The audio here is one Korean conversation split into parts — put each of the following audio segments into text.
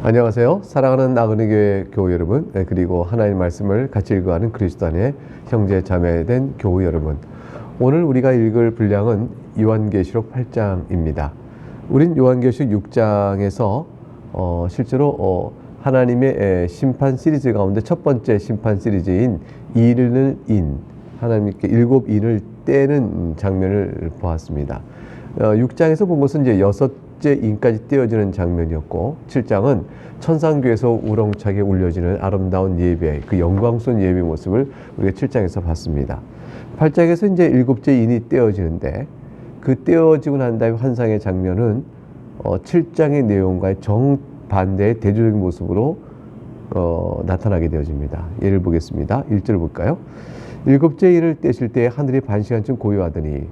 안녕하세요. 사랑하는 나그네 교회 교우 여러분, 그리고 하나님의 말씀을 같이 읽어가는 그리스도 안에 형제 자매된 교우 여러분. 오늘 우리가 읽을 분량은 요한계시록 8장입니다. 우린 요한계시록 6장에서 실제로 하나님의 심판 시리즈 가운데 첫 번째 심판 시리즈인 이르는 인, 하나님께 일곱 인을 떼는 장면을 보았습니다. 6장에서 본 것은 이제 여섯째 인까지 떼어지는 장면이었고, 7장은 천상교에서 우렁차게 울려지는 아름다운 예배, 그 영광스러운 예배 모습을 우리가 7장에서 봤습니다. 8장에서 이제 일곱째 인이 떼어지는데, 그 떼어지고 난 다음에 환상의 장면은 7장의 내용과의 정반대의 대조적인 모습으로 나타나게 되어집니다. 예를 보겠습니다. 1절 볼까요? 일곱째 인을 떼실 때 하늘이 반시간쯤 고요하더니,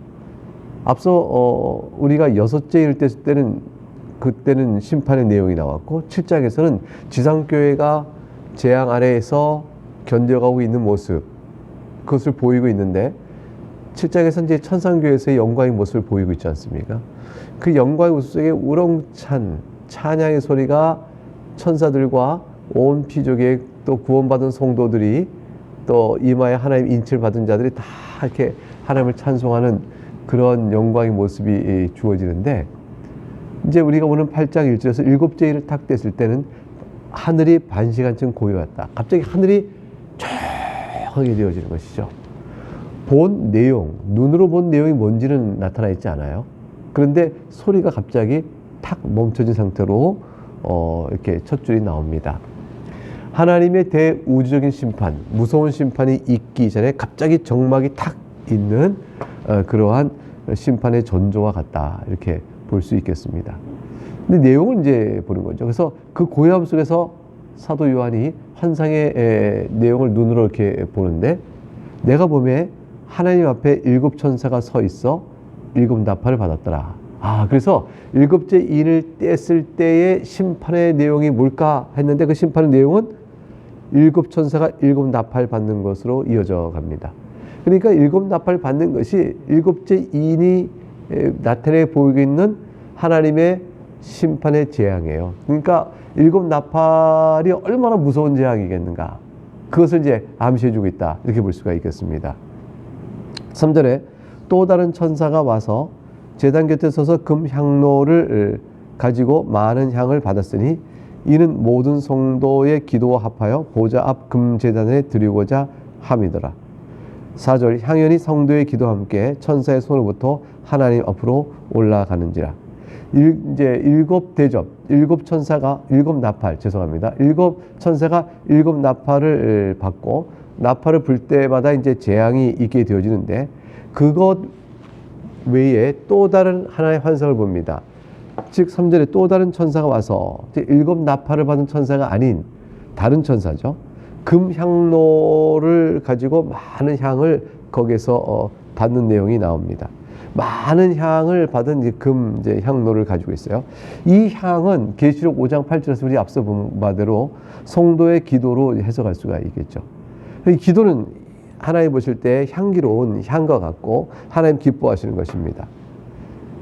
앞서 우리가 여섯째 인을 뗐을 때는 그때는 심판의 내용이 나왔고, 7장에서는 지상교회가 재앙 아래에서 견뎌가고 있는 모습, 그것을 보이고 있는데, 7장에서는 이제 천상교회에서의 영광의 모습을 보이고 있지 않습니까? 그 영광의 모습 속에 우렁찬 찬양의 소리가 천사들과 온 피족의 또 구원받은 성도들이 또 이마에 하나님 인치를 받은 자들이 다 이렇게 하나님을 찬송하는 그런 영광의 모습이 주어지는데, 이제 우리가 오늘 8장 1절에서 일곱째 인을 탁 뗐을 때는 하늘이 반시간쯤 고요했다. 갑자기 하늘이 조용하게 되어지는 것이죠. 본 내용, 눈으로 본 내용이 뭔지는 나타나 있지 않아요. 그런데 소리가 갑자기 탁 멈춰진 상태로 이렇게 첫 줄이 나옵니다. 하나님의 대우주적인 심판, 무서운 심판이 있기 전에 갑자기 정막이 탁 있는 그러한 심판의 전조와 같다, 이렇게 볼 수 있겠습니다. 근데 내용을 이제 보는 거죠. 그래서 그 고요함 속에서 사도 요한이 환상의 내용을 눈으로 이렇게 보는데, 내가 보매 하나님 앞에 일곱 천사가 서 있어 일곱 나팔을 받았더라. 그래서 일곱째 인을 뗐을 때의 심판의 내용이 뭘까 했는데, 그 심판의 내용은 일곱 천사가 일곱 나팔 받는 것으로 이어져 갑니다. 그러니까 일곱 나팔 받는 것이 일곱째 인이 나타내 보이고 있는 하나님의 심판의 재앙이에요. 그러니까 일곱 나팔이 얼마나 무서운 재앙이겠는가, 그것을 이제 암시해주고 있다, 이렇게 볼 수가 있겠습니다. 3절에 또 다른 천사가 와서 제단 곁에 서서 금 향로를 가지고 많은 향을 받았으니 이는 모든 성도의 기도와 합하여 보좌 앞 금제단에 드리고자 함이더라. 4절 향연이 성도의 기도와 함께 천사의 손으로부터 하나님 앞으로 올라가는지라. 이제 일곱 대접, 일곱 천사가 일곱 천사가 일곱 나팔을 받고, 나팔을 불 때마다 이제 재앙이 있게 되어지는데, 그것 외에 또 다른 하나의 환상을 봅니다. 즉 3절에 또 다른 천사가 와서, 일곱 나팔을 받은 천사가 아닌 다른 천사죠. 금 향로를 가지고 많은 향을 거기서 받는 내용이 나옵니다. 많은 향을 받은 금 향로를 가지고 있어요. 이 향은 계시록 5장 8절에서 우리 앞서 본 바대로 성도의 기도로 해석할 수가 있겠죠. 기도는 하나님 보실 때 향기로운 향과 같고 하나님 기뻐하시는 것입니다.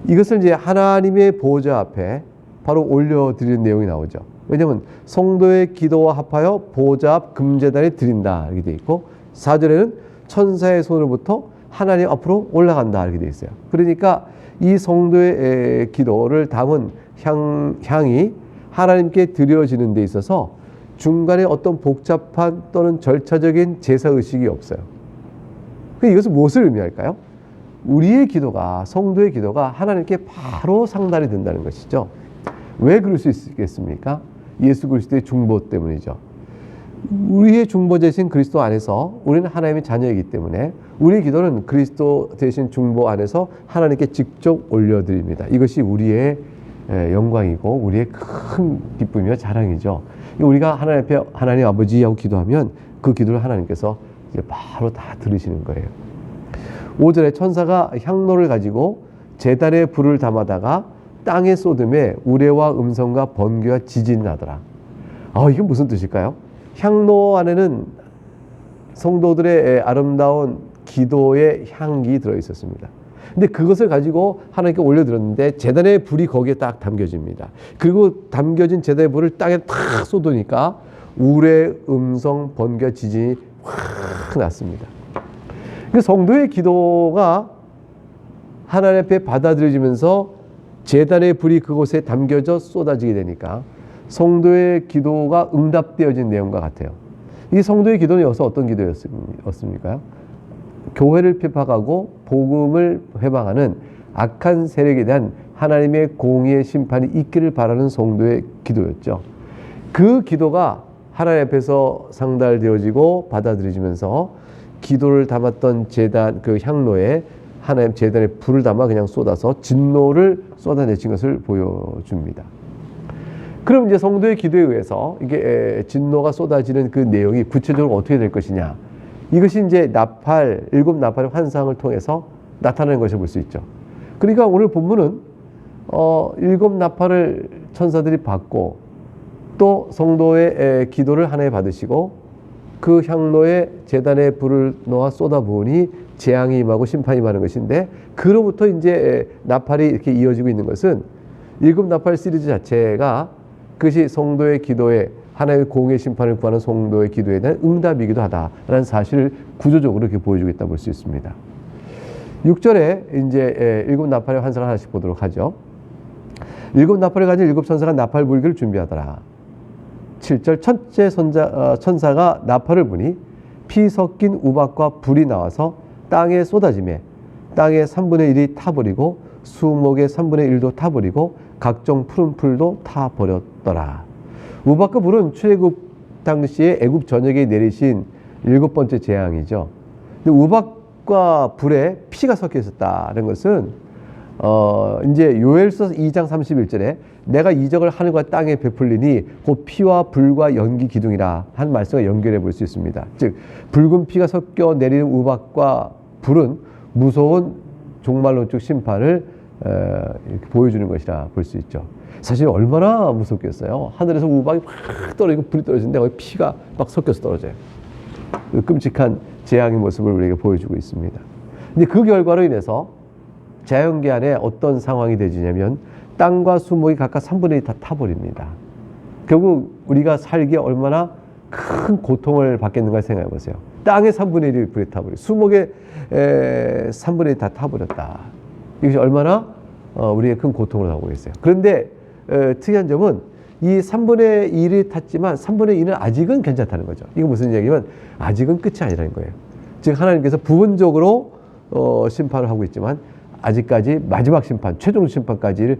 이것을 이제 하나님의 보좌 앞에 바로 올려드리는 내용이 나오죠. 왜냐하면 성도의 기도와 합하여 보좌 앞 금제단에 드린다, 이렇게 되어 있고, 4절에는 천사의 손으로부터 하나님 앞으로 올라간다, 이렇게 되어 있어요. 그러니까 이 성도의 기도를 담은 향이 하나님께 드려지는 데 있어서 중간에 어떤 복잡한 또는 절차적인 제사의식이 없어요. 이것은 무엇을 의미할까요? 우리의 기도가, 성도의 기도가 하나님께 바로 상달이 된다는 것이죠. 왜 그럴 수 있겠습니까? 예수 그리스도의 중보 때문이죠. 우리의 중보자신 그리스도 안에서 우리는 하나님의 자녀이기 때문에 우리의 기도는 그리스도 대신 중보 안에서 하나님께 직접 올려드립니다. 이것이 우리의 영광이고 우리의 큰 기쁨이며 자랑이죠. 우리가 하나님 앞에 하나님 아버지하고 기도하면 그 기도를 하나님께서 이제 바로 다 들으시는 거예요. 5절에 천사가 향로를 가지고 제단에 불을 담아다가 땅에 쏟음에 우레와 음성과 번개와 지진이 나더라. 이게 무슨 뜻일까요? 향로 안에는 성도들의 아름다운 기도의 향기 들어있었습니다. 근데 그것을 가지고 하나님께 올려드렸는데 재단의 불이 거기에 딱 담겨집니다. 그리고 담겨진 재단의 불을 땅에 탁 쏟으니까 우레, 음성, 번개, 지진이 확 났습니다. 그 성도의 기도가 하나님 앞에 받아들여지면서 재단의 불이 그곳에 담겨져 쏟아지게 되니까 성도의 기도가 응답되어진 내용과 같아요. 이 성도의 기도는 여기서 어떤 기도였습니까? 교회를 핍박하고 복음을 회방하는 악한 세력에 대한 하나님의 공의의 심판이 있기를 바라는 성도의 기도였죠. 그 기도가 하나님 앞에서 상달되어지고 받아들여지면서 기도를 담았던 제단 그 향로에 하나님 제단에 불을 담아 그냥 쏟아서 진노를 쏟아내신 것을 보여줍니다. 그럼 이제 성도의 기도에 의해서 이게 진노가 쏟아지는 그 내용이 구체적으로 어떻게 될 것이냐? 이것이 이제 일곱 나팔의 환상을 통해서 나타나는 것을 볼 수 있죠. 그러니까 오늘 본문은 일곱 나팔을 천사들이 받고 또 성도의 기도를 하나에 받으시고 그 향로에 제단에 불을 놓아 쏟아부으니 재앙이 임하고 심판이 임하는 것인데, 그로부터 이제 나팔이 이렇게 이어지고 있는 것은 일곱 나팔 시리즈 자체가 그것이 성도의 기도에 하나님의 공의 심판을 구하는 성도의 기도에 대한 응답이기도 하다라는 사실을 구조적으로 이렇게 보여주고 있다 볼 수 있습니다. 6절에 이제 일곱 나팔의 환상을 하나씩 보도록 하죠. 일곱 나팔을 가진 일곱 천사가 나팔 불기를 준비하더라. 7절 첫째 천사가 나팔을 부니 피 섞인 우박과 불이 나와서 땅에 쏟아지매 땅의 3분의 1이 타버리고 수목의 3분의 1도 타버리고 각종 푸른 풀도 타버렸더라. 우박과 불은 출애굽 당시에 애굽 전역에 내리신 7번째 재앙이죠. 근데 우박과 불에 피가 섞여 있었다는 것은 이제 요엘서 2장 31절에 내가 이적을 하늘과 땅에 베풀리니 곧 피와 불과 연기 기둥이라 한 말씀과 연결해 볼 수 있습니다. 즉 붉은 피가 섞여 내리는 우박과 불은 무서운 종말론적 심판을 이렇게 보여주는 것이라 볼 수 있죠. 사실 얼마나 무섭겠어요. 하늘에서 우박이 확 떨어지고 불이 떨어지는데 거기 피가 막 섞여서 떨어져요. 그 끔찍한 재앙의 모습을 우리에게 보여주고 있습니다. 근데 그 결과로 인해서 자연계 안에 어떤 상황이 되지냐면 땅과 수목이 각각 3분의 1 다 타버립니다. 결국 우리가 살기에 얼마나 큰 고통을 받겠는가 생각해 보세요. 땅의 3분의 1이 불에 타버리고 수목의 3분의 1 다 타버렸다. 이것이 얼마나 우리의 큰 고통을 하고 있어요. 그런데 특이한 점은 이 3분의 1이 탔지만 3분의 1은 아직은 괜찮다는 거죠. 이거 무슨 얘기냐면 아직은 끝이 아니라는 거예요. 즉 하나님께서 부분적으로 심판을 하고 있지만 아직까지 마지막 심판, 최종 심판까지는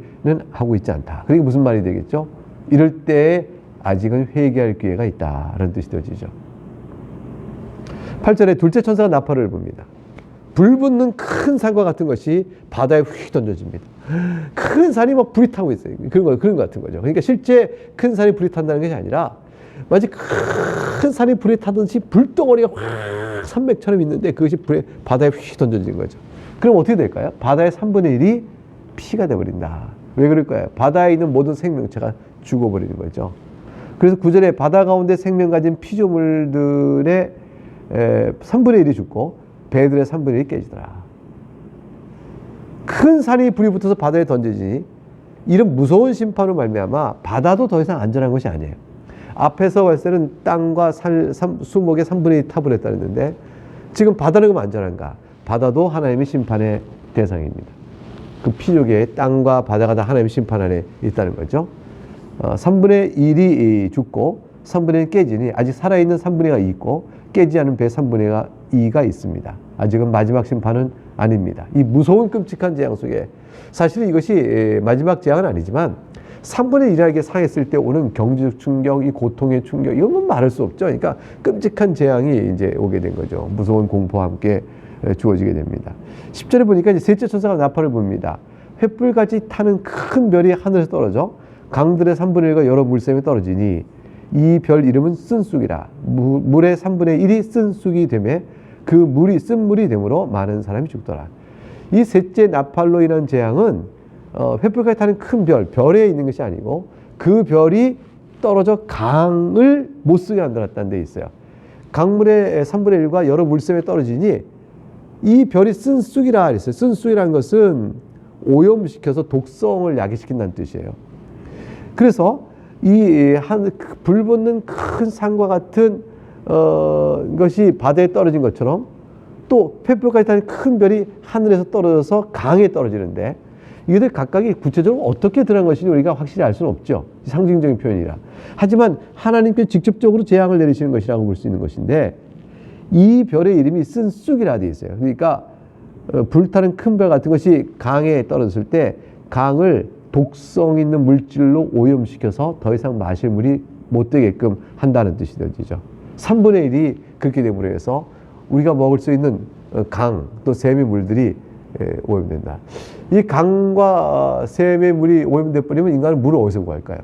하고 있지 않다. 그게 무슨 말이 되겠죠? 이럴 때 아직은 회개할 기회가 있다라는 뜻이 되어지죠. 8절에 둘째 천사가 나팔을 붑니다. 불 붙는 큰 산과 같은 것이 바다에 휙 던져집니다. 큰 산이 막 불이 타고 있어요. 그런 것 같은 거죠. 그러니까 실제 큰 산이 불이 탄다는 것이 아니라 마치 큰 산이 불이 타듯이 불덩어리가 확 산맥처럼 있는데 그것이 바다에 휙 던져지는 거죠. 그럼 어떻게 될까요? 바다의 3분의 1이 피가 돼버린다. 왜 그럴까요? 바다에 있는 모든 생명체가 죽어버리는 거죠. 그래서 9절에 바다 가운데 생명 가진 피조물들의 3분의 1이 죽고 배들의 3분의 1이 깨지더라. 큰 산이 불이 붙어서 바다에 던져지니 이런 무서운 심판으로 말미암아 바다도 더 이상 안전한 것이 아니에요. 앞에서 봤을 때는 땅과 수목의 3분의 1이 타버렸다 했는데 지금 바다는 그럼 안전한가? 바다도 하나님의 심판의 대상입니다. 그 피조계의 땅과 바다가 다 하나님의 심판 안에 있다는 거죠. 3분의 1이 죽고 3분의 1이 깨지니 아직 살아있는 3분의 1이 있고 깨지 않은 배 3분의 2가 있습니다. 아직은 마지막 심판은 아닙니다. 이 무서운 끔찍한 재앙 속에 사실은 이것이 마지막 재앙은 아니지만 3분의 1에게 상했을 때 오는 경제적 충격, 이 고통의 충격, 이건 뭐 말할 수 없죠. 그러니까 끔찍한 재앙이 이제 오게 된 거죠. 무서운 공포와 함께 주어지게 됩니다. 10절에 보니까 이제 셋째 천사가 나팔을 붑니다. 횃불같이 타는 큰 별이 하늘에서 떨어져 강들의 3분의 1과 여러 물샘에 떨어지니 이 별 이름은 쓴쑥이라. 물의 3분의 1이 쓴쑥이 되매 그 물이 쓴 물이 되므로 많은 사람이 죽더라. 이 셋째 나팔로 인한 재앙은 횃불같이 타는 큰 별에 있는 것이 아니고 그 별이 떨어져 강을 못 쓰게 만들었다는 데 있어요. 강물의 3분의 1과 여러 물샘에 떨어지니 이 별이 쓴쑥이라 했어요. 쓴쑥이라는 것은 오염시켜서 독성을 야기시킨다는 뜻이에요. 그래서 이 불붙는 큰 산과 같은 것이 바다에 떨어진 것처럼 또 횃불까지 달린 큰 별이 하늘에서 떨어져서 강에 떨어지는데 이것들 각각이 구체적으로 어떻게 드러난 것인지 우리가 확실히 알 수는 없죠. 상징적인 표현이라. 하지만 하나님께 직접적으로 재앙을 내리시는 것이라고 볼 수 있는 것인데 이 별의 이름이 쓴쑥이라 되어 있어요. 그러니까 불타는 큰 별 같은 것이 강에 떨어졌을 때 강을 독성 있는 물질로 오염시켜서 더 이상 마실 물이 못 되게끔 한다는 뜻이 되죠. 3분의 1이 그렇게 됨으로 해서 우리가 먹을 수 있는 강 또 샘의 물들이 오염된다. 이 강과 샘의 물이 오염돼 버리면 인간은 물을 어디서 구할까요?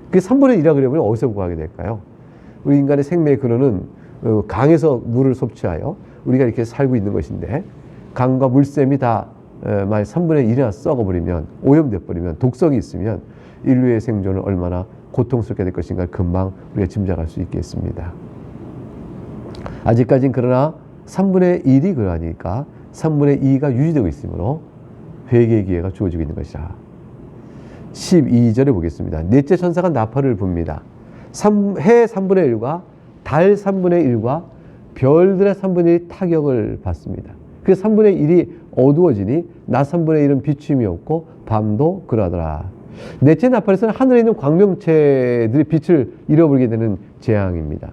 그게 3분의 1이라 그러면 어디서 구하게 될까요? 우리 인간의 생명의 근원은 강에서 물을 섭취하여 우리가 이렇게 살고 있는 것인데 강과 물샘이 다 만약 3분의 1이나 썩어버리면 오염돼 버리면 독성이 있으면 인류의 생존은 얼마나 고통스럽게 될 것인가 금방 우리가 짐작할 수 있겠습니다. 아직까지는 그러나 3분의 1이 그러하니까 3분의 2가 유지되고 있으므로 회개의 기회가 주어지고 있는 것이라. 12절에 보겠습니다. 넷째 천사가 나팔을 붑니다. 해 3분의 1과 달 3분의 1과 별들의 3분의 1이 타격을 받습니다. 그래서 3분의 1이 어두워지니 낮 3분의 1은 비춤이 없고 밤도 그러하더라. 넷째 나팔에서는 하늘에 있는 광명체들이 빛을 잃어버리게 되는 재앙입니다.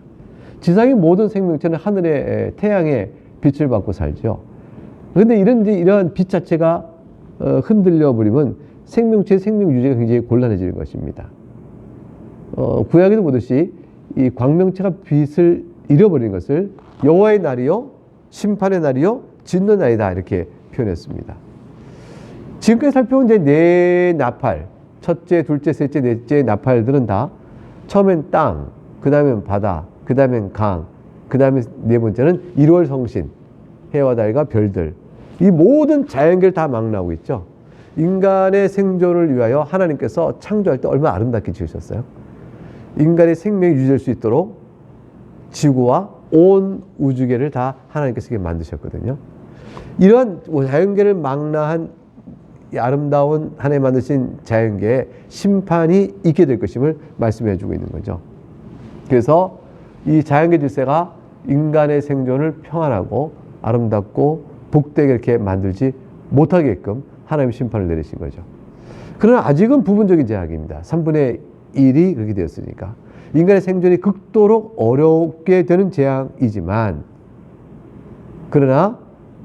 지상의 모든 생명체는 하늘의 태양의 빛을 받고 살죠. 그런데 이러한 빛 자체가 흔들려 버리면 생명체의 생명 유지가 굉장히 곤란해지는 것입니다. 구약에도 보듯이 이 광명체가 빛을 잃어버리는 것을 여호와의 날이요 심판의 날이요 진노의 날이다 이렇게 표현했습니다. 지금까지 살펴본 이제 네 나팔, 첫째, 둘째, 셋째, 넷째 나팔들은 다 처음엔 땅, 그 다음엔 바다, 그 다음엔 강, 그 다음에 네 번째는 1월 성신, 해와 달과 별들. 이 모든 자연계를 다 막 나오고 있죠. 인간의 생존을 위하여 하나님께서 창조할 때 얼마나 아름답게 지으셨어요. 인간의 생명이 유지될 수 있도록 지구와 온 우주계를 다 하나님께서 만드셨거든요. 이런 자연계를 망라한 이 아름다운 하나님 만드신 자연계에 심판이 있게 될 것임을 말씀해 주고 있는 거죠. 그래서 이 자연계 질서가 인간의 생존을 평안하고 아름답고 복되게 이렇게 만들지 못하게끔 하나님 심판을 내리신 거죠. 그러나 아직은 부분적인 제약입니다. 3분의 1이 그렇게 되었으니까 인간의 생존이 극도로 어렵게 되는 재앙이지만 그러나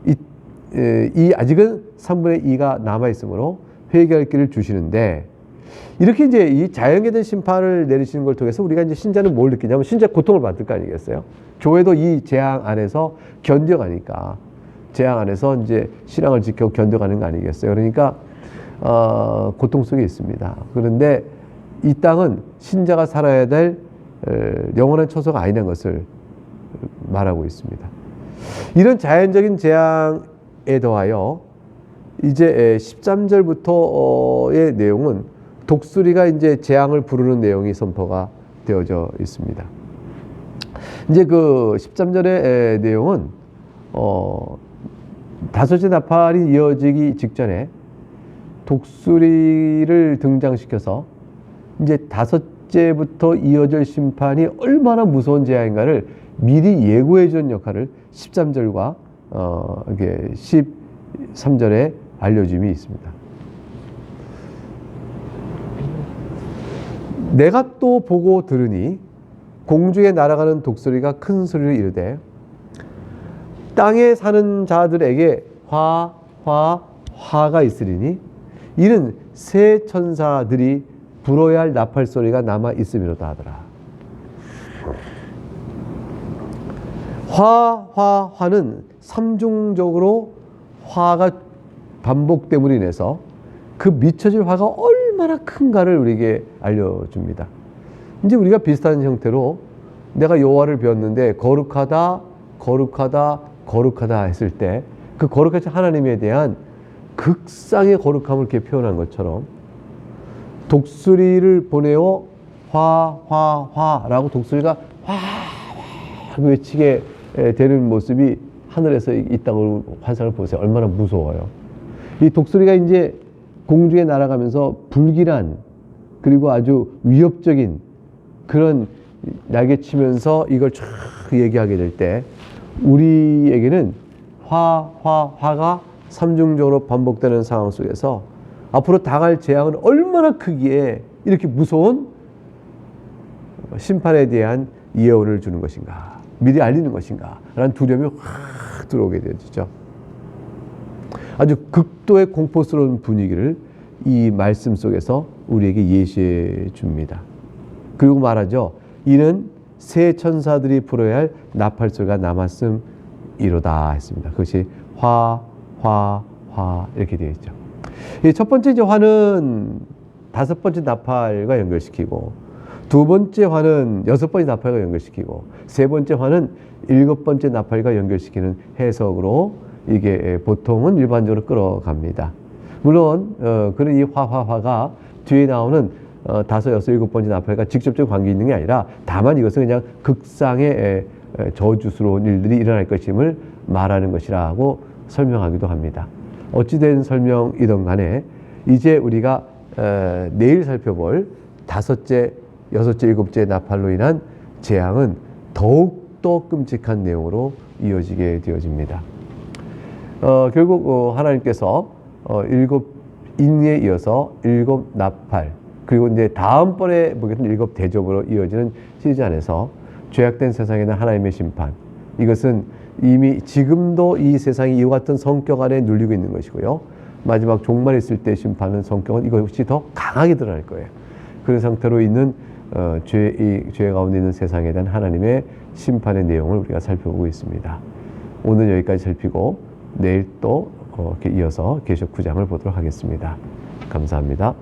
이 아직은 3분의 2가 남아있으므로 회개할 길을 주시는데 이렇게 이제 이 자연에 대한 심판을 내리시는 걸 통해서 우리가 이제 신자는 뭘 느끼냐면 신자 고통을 받을 거 아니겠어요? 교회도 이 재앙 안에서 견뎌가니까 재앙 안에서 이제 신앙을 지켜 견뎌가는 거 아니겠어요? 그러니까 고통 속에 있습니다. 그런데 이 땅은 신자가 살아야 될 영원한 처소가 아니라는 것을 말하고 있습니다. 이런 자연적인 재앙에 더하여 이제 13절부터의 내용은 독수리가 이제 재앙을 부르는 내용이 선포가 되어져 있습니다. 이제 그 13절의 내용은 다섯째 나팔이 이어지기 직전에 독수리를 등장시켜서 이제 다섯째부터 이어질 심판이 얼마나 무서운 재앙인가를 미리 예고해 준 역할을 13절과 이게 13절에 알려줌이 있습니다. 내가 또 보고 들으니 공중에 날아가는 독수리가 큰 소리로 이르되 땅에 사는 자들에게 화가 있으리니 이는 새 천사들이 불어야 할 나팔 소리가 남아 있음이로다 하더라. 화는 삼중적으로 화가 반복됨으로 인해서 그 미쳐질 화가 얼마나 큰가를 우리에게 알려줍니다. 이제 우리가 비슷한 형태로 내가 여호와를 배웠는데 거룩하다 했을 때 그 거룩하신 하나님에 대한 극상의 거룩함을 이렇게 표현한 것처럼 독수리를 보내어 화라고 독수리가 화 외치게 되는 모습이 하늘에서 이 땅을 환상을 보세요. 얼마나 무서워요. 이 독수리가 이제 공중에 날아가면서 불길한 그리고 아주 위협적인 그런 날개치면서 이걸 쫙 얘기하게 될 때 우리에게는 화가 삼중적으로 반복되는 상황 속에서 앞으로 당할 재앙은 얼마나 크기에 이렇게 무서운 심판에 대한 예언을 주는 것인가, 미리 알리는 것인가 라는 두려움이 확 들어오게 되어지죠. 아주 극도의 공포스러운 분위기를 이 말씀 속에서 우리에게 예시해 줍니다. 그리고 말하죠. 이는 새 천사들이 불어야 할 나팔소리가 남았음이로다 했습니다. 그것이 화 이렇게 되어 있죠. 이 첫 번째 이제 화는 5번째 나팔과 연결시키고, 두 번째 화는 6번째 나팔과 연결시키고, 세 번째 화는 7번째 나팔과 연결시키는 해석으로 이게 보통은 일반적으로 끌어갑니다. 물론 그런 이 화가 뒤에 나오는 5, 6, 7번째 나팔과 직접적 관계 있는 게 아니라 다만 이것은 그냥 극상의 저주스러운 일들이 일어날 것임을 말하는 것이라고 설명하기도 합니다. 어찌된 설명이든 간에 이제 우리가 내일 살펴볼 5째, 6째, 7째 나팔로 인한 재앙은 더욱더 끔찍한 내용으로 이어지게 되어집니다. 결국 하나님께서 7인에 이어서 7나팔, 그리고 이제 다음번에 보겠습니다. 7대접으로 이어지는 시리즈 안에서 죄악된 세상에 대한 하나님의 심판, 이것은 이미 지금도 이 세상이 이와 같은 성격 안에 눌리고 있는 것이고요. 마지막 종말에 있을 때 심판은 성격은 이것이 더 강하게 드러날 거예요. 그런 상태로 있는 죄 가운데 있는 세상에 대한 하나님의 심판의 내용을 우리가 살펴보고 있습니다. 오늘 여기까지 살피고 내일 또 이어서 계시록 9장을 보도록 하겠습니다. 감사합니다.